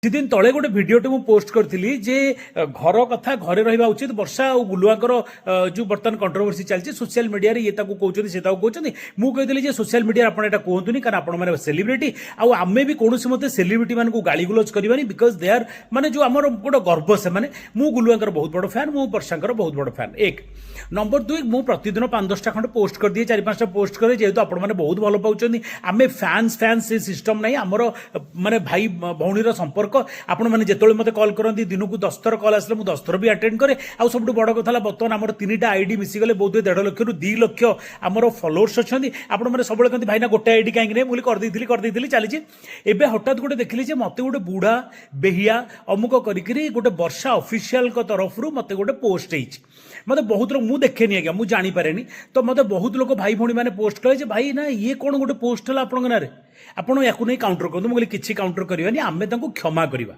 किदिन तले गोटे भिडियोटे मु पोस्ट करथिली जे घर कथा घरे रहिबा उचित वर्षा और गुलुआकर जो बर्तमान कंट्रोवर्सी चलछि सोशल मीडिया रे ये ताकू कहउछथि से ताकू कहउछथि मु कहितली जे सोशल मीडिया आपण एटा कहंतुनी कारण आपण माने सेलिब्रिटी आ आमे भी कोनोसी मते सेलिब्रिटी मान को गाली गुलोज करबानी बिकॉज दे आर माने जो हमर गोटे गर्व से माने मु गुलुआकर बहुत बड़ फैन मु वर्षाकर बहुत बड़ फैन एक नंबर 2 मु प्रतिदिन 5-10टा खंड पोस्ट कर दिए 4-5टा पोस्ट करे जेहेतु आपण माने बहुत भलो पाउछथि आमे फैंस से सिस्टम नै हमर माने भाई भौणीर संपर्क आपण मैंने जिते मत कल करती दिन को 10 थर कल आसे 10 थर भी अटेंड करे आ सब बड़ कथा बर्तमान आम 3टा आईडी मिसीगले बहुत 1.5 लाख रु 2 लाख आमर फॉलोअर्स अच्छा आपण मैंने सब कहते भाई ना गोटे आईडी कहीं नहीं बोली करदी चली एबे हठात गोटे देखली मत गोटे बुढ़ा बेहिया अमुक करी गोटे वर्षा ऑफिशियल तरफ मत गोटे पोस्ट मत बहुत लोग मुझे देखे आज्ञा मुझे जानीपे तो मत बहुत लोग भाई भाई मैंने पोस्ट कले भाई ना ये कौन गोटे पोस्ट है आपन ना आपड़ या काउंटर करूँ मुझे किसी काउंटर करवानी आम क्षमा करवा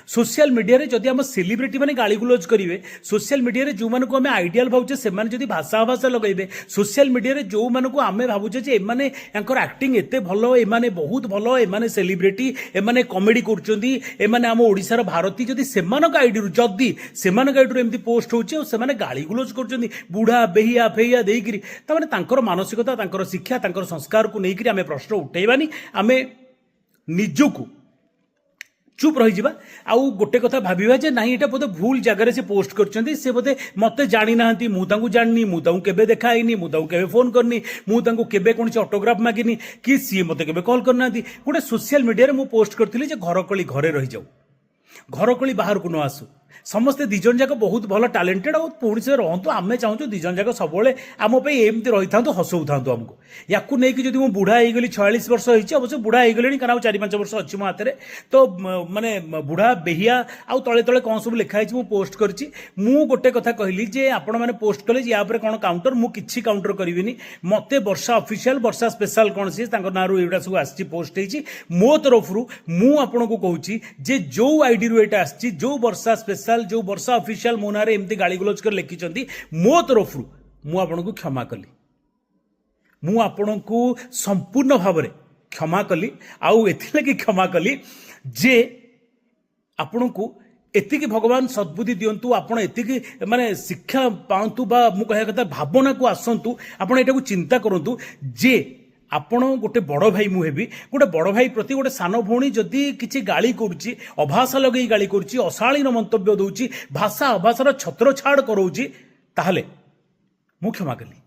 सोशल मीडिया रे जदि हम सेलिब्रिटी माने गाली गुलोज करेंगे सोशल मीडिया रे जो मानक आम आइडियल भावचे से जदि भाषा भाषा लगेबे सोशल मीडिया रे जो मानक आम भावुचे जे एमाने यांकर एक्टिंग एते भलो एमाने बहुत भलो एमाने सेलिब्रिटी एमाने कॉमेडी करचोंदी एमाने हम ओडिसा भारती जदि सेमानक आइडी जदि सेमानक आइडी एमती पोस्ट होचे और सेमाने गाली गुलोज करचोंदी बुढ़ा बेहिया फेहिया देइकरी त माने तांकर मानसिकता तांकर शिक्षा तांकर संस्कार को लेकर आम प्रश्न उठेबानी आम निजको चुप रही आउ गोटे कथा भाविबा जे नहीं एटा बोधे भूल जगह से पोस्ट करछंती से बोधे मते जानी नाहंती मु तांकु जाननी मु तांकु केबे देखाइनी मु तांकु केबे फोन करनी मु तांकु केबे कोनसी ऑटोग्राफ मागिनी कि सी मते केबे कॉल करनांती गोटे सोशल मीडिया रे मु पोस्ट करथिली जे घरकली घरे रही जाऊ घरकली बाहर को न आसू समस्ते दिजन जाक बहुत भल टैलेंटेड और पुणी से रहतु आम चाहूँ दिजन जाक सब आम एमती रही था हसऊ था आमको या नहीं मुझे बुढ़ा हो गली 46 वर्ष होती अवश्य बुढ़ा हो गली कारण 4-5 वर्ष अच्छी मो हाथ में तो माने बुढ़ा बेहिया आउ तले तले कौन सब लिखाई मु पोस्ट करी मु गोटे कथा कहली जे आपण मैंने पोस्ट कले या कौन काउंटर मु किछि काउंटर करी मते वर्षा ऑफिशियल वर्षा स्पेशल कौन सी ना एटा सब आसी पोस्ट होती मो तरफ मु आपन को कहूँ जे जो आईडी रू एटा आसी जो वर्षा स्पेशल जो वर्षा ऑफिशियल मो ना एमती गाली गुलोज कर लिखिं मो तरफ मु आपन को क्षमा कली मु आपन को संपूर्ण भाव क्षमा कली आउ एथिलागि क्षमा कली जे आपन को एतिकी भगवान सद्बुद्धि दियंतु आपण एतिकी माने शिक्षा पांतु बा मु कहया कथा भावना को आसंतु आपण एटा को चिंता करंतु जे आपण गोटे बड़ भाई मु हेबी गोटे बड़ भाई प्रति गोटे सान भौणी जदि किछि गाली करुच्ची अभाषा लगे गाली करुच्ची अशालीन मंतव्य दउची भाषा अभाषार छत्र छाड़ करौची ताहले मु क्षमा कली।